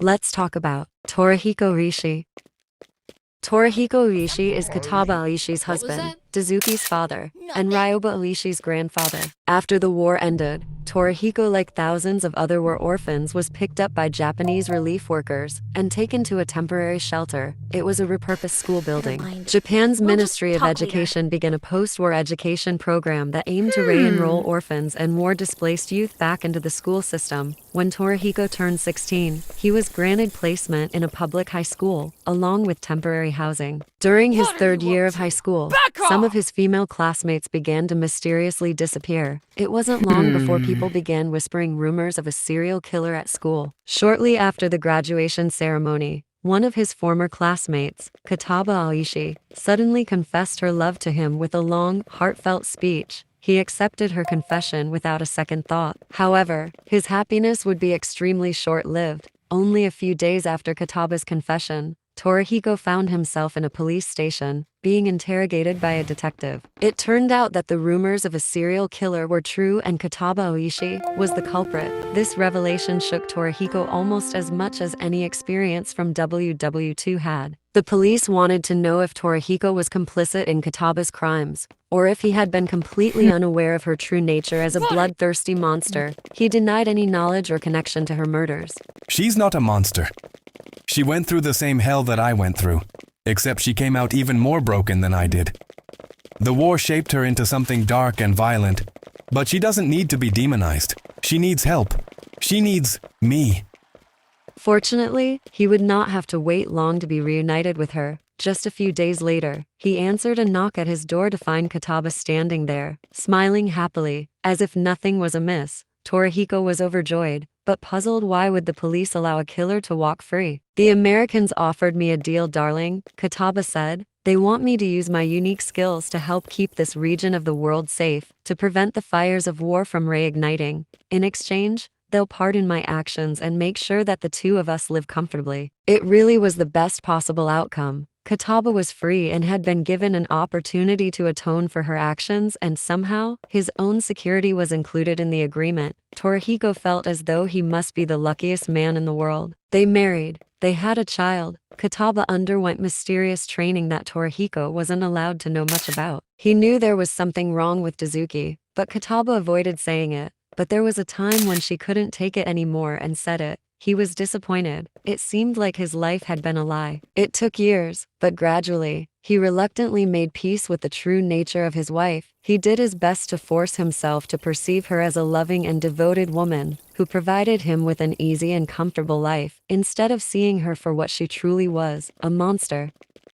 Let's talk about Torahiko Aishi. Torahiko Aishi is KATABA'S husband, Dozuki's father, and Ryoba Aishi's grandfather. After the war ended, Torahiko, like thousands of other war orphans, was picked up by Japanese relief workers and taken to a temporary shelter. It was a repurposed school building. Japan's Ministry of Education began a post-war education program that aimed to re-enroll orphans and war-displaced youth back into the school system. When Torahiko turned 16, he was granted placement in a public high school, along with temporary housing. During his third year of high school, some of his female classmates began to mysteriously disappear. It wasn't long before people began whispering rumors of a serial killer at school. Shortly after the graduation ceremony, one of his former classmates, Aishi, suddenly confessed her love to him with a long, heartfelt speech. He accepted her confession without a second thought. However, his happiness would be extremely short-lived. Only a few days after Kataba's confession, Torahiko found himself in a police station, being interrogated by a detective. It turned out that the rumors of a serial killer were true and Aishi was the culprit. This revelation shook Torahiko almost as much as any experience from WW2 had. The police wanted to know if Torahiko was complicit in Kataba's crimes, or if he had been completely unaware of her true nature as a bloodthirsty monster. He denied any knowledge or connection to her murders. She's not a monster. She went through the same hell that I went through, except she came out even more broken than I did. The war shaped her into something dark and violent, but she doesn't need to be demonized. She needs help. She needs me. Fortunately, he would not have to wait long to be reunited with her. Just a few days later, he answered a knock at his door to find Kataba standing there, smiling happily, as if nothing was amiss. Torahiko was overjoyed, but puzzled. Why would the police allow a killer to walk free? "The Americans offered me a deal, darling," Kataba said. "They want me to use my unique skills to help keep this region of the world safe, to prevent the fires of war from reigniting. In exchange, they'll pardon my actions and make sure that the two of us live comfortably." It really was the best possible outcome. Kataba was free and had been given an opportunity to atone for her actions, and somehow, his own security was included in the agreement. Torahiko felt as though he must be the luckiest man in the world. They married. They had a child. Kataba underwent mysterious training that Torahiko wasn't allowed to know much about. He knew there was something wrong with Dozuki, but Kataba avoided saying it. But there was a time when she couldn't take it anymore and said it. He was disappointed. It seemed like his life had been a lie. It took years, but gradually, he reluctantly made peace with the true nature of his wife. He did his best to force himself to perceive her as a loving and devoted woman who provided him with an easy and comfortable life, instead of seeing her for what she truly was, a monster.